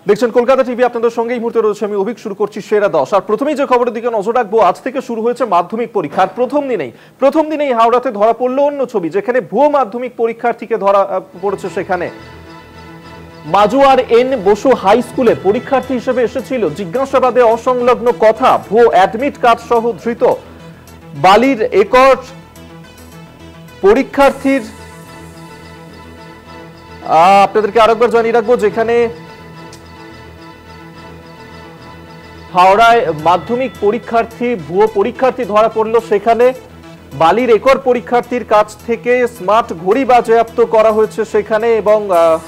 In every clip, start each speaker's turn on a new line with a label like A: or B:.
A: দেখছেন কলকাতা টিভি, আপনাদের সঙ্গে এই মুহূর্তে রয়েছে আমি অভিক। শুরু করছি সেরা 10। আর প্রথমেই যে খবরের দিকে নজর রাখবো, আজ থেকে শুরু হয়েছে মাধ্যমিক পরীক্ষার প্রথম দিনেই হাওড়াতে ধরা পড়লো অন্য ছবি, যেখানে ভুয়ো মাধ্যমিক পরীক্ষার্থীকে ধরা পড়েছে। সেখানে মাজুয়ার এন বসু হাই স্কুলে পরীক্ষার্থী হিসেবে এসেছিল, জিজ্ঞাসাবাদে অসংলগ্ন কথা, ভুয়ো অ্যাডমিট কার্ড সহ ধৃত। বালির একর পরীক্ষার্থীর আপনাদেরকে আরেকবার জানিয়ে রাখবো, যেখানে হাওড়ায় মাধ্যমিক পরীক্ষার্থী ভুয়ো পরীক্ষার্থী ধরা পড়লো। সেখানে বালির একর পরীক্ষার্থীর কাছ থেকে স্মার্ট ঘড়ি বাজেয়াপ্ত করা হয়েছে সেখানে, এবং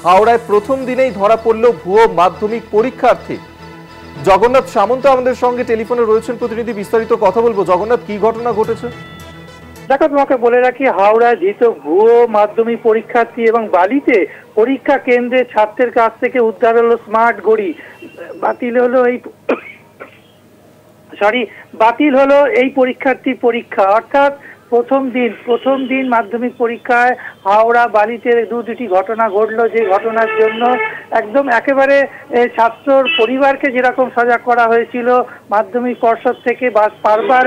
A: হাওড়ায় প্রথম দিনেই ধরা পড়লো ভুয়ো মাধ্যমিক পরীক্ষার্থী। জগন্নাথ সামন্ত আমাদের সঙ্গে টেলিফোনে রয়েছেন প্রতিনিধি, বিস্তারিত কথা বলবো। জগন্নাথ, কি ঘটনা ঘটেছে?
B: দেখো, তোমাকে বলে রাখি, হাওড়ায় ধৃত ভুয়ো মাধ্যমিক পরীক্ষার্থী এবং বালিতে পরীক্ষা কেন্দ্রে ছাত্রের কাছ থেকে উদ্ধার হলো স্মার্ট ঘড়ি। বাতিল হলো এই পরীক্ষার্থীর পরীক্ষা। অর্থাৎ প্রথম দিন মাধ্যমিক পরীক্ষায় হাওড়া বালিতে দুটি ঘটনা ঘটলো, যে ঘটনার জন্য একদম একেবারে ছাত্রর পরিবারকে যেরকম সজাগ করা হয়েছিল, মাধ্যমিক পর্ষদ থেকে বারবার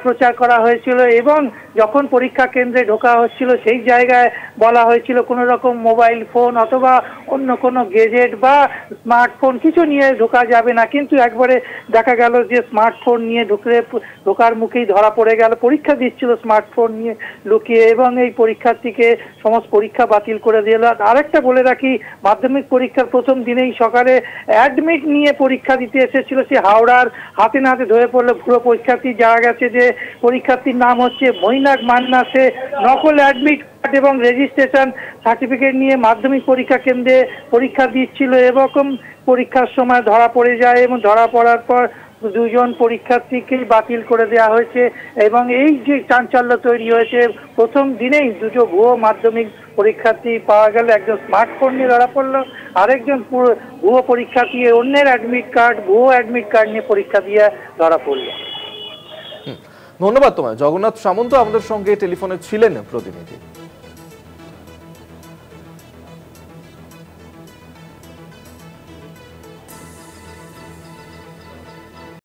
B: প্রচার করা হয়েছিল, এবং যখন পরীক্ষা কেন্দ্রে ঢোকা হচ্ছিল সেই জায়গায় বলা হয়েছিল কোনো রকম মোবাইল ফোন অথবা অন্য কোনো গেজেট বা স্মার্টফোন কিছু নিয়ে ঢোকা যাবে না। কিন্তু একবারে দেখা গেল যে স্মার্টফোন নিয়ে ঢোকার মুখেই ধরা পড়ে গেল। পরীক্ষা দিচ্ছিল স্মার্টফোন নিয়ে লুকিয়ে, এবং এই পরীক্ষার্থীকে সমস্ত পরীক্ষা বাতিল করে দিল। আরেকটা বলে রাখি, মাধ্যমিক পরীক্ষার প্রথম দিনেই সকালে অ্যাডমিট নিয়ে পরীক্ষা দিতে এসেছিল সে হাওড়ার হাতে নাতে ধরে পড়লো ভুয়ো পরীক্ষার্থী। জানা গেছে যে পরীক্ষার্থীর নাম হচ্ছে মৈনাক মান্না। সে নকল অ্যাডমিট কার্ড এবং রেজিস্ট্রেশন সার্টিফিকেট নিয়ে মাধ্যমিক পরীক্ষা কেন্দ্রে পরীক্ষা দিচ্ছিল। এরকম পরীক্ষার সময় ধরা পড়ে যায়, এবং ধরা পড়ার পর দুজন পরীক্ষার্থীকেই বাতিল করে দেওয়া হয়েছে। এবং এই যে চাঞ্চল্য তৈরি হয়েছে, প্রথম দিনেই দুটো ভুয়ো মাধ্যমিক পরীক্ষার্থী পাওয়া গেল। একজন স্মার্টফোন নিয়ে ধরা পড়লো, আরেকজন ভুয়ো পরীক্ষার্থী অন্যের ভুয়ো অ্যাডমিট কার্ড নিয়ে পরীক্ষা দিয়ে ধরা পড়লো।
A: ধন্যবাদ তোমায়। জগন্নাথ সামন্ত আমাদের সঙ্গে টেলিফোনে ছিলেন প্রতিনিধি।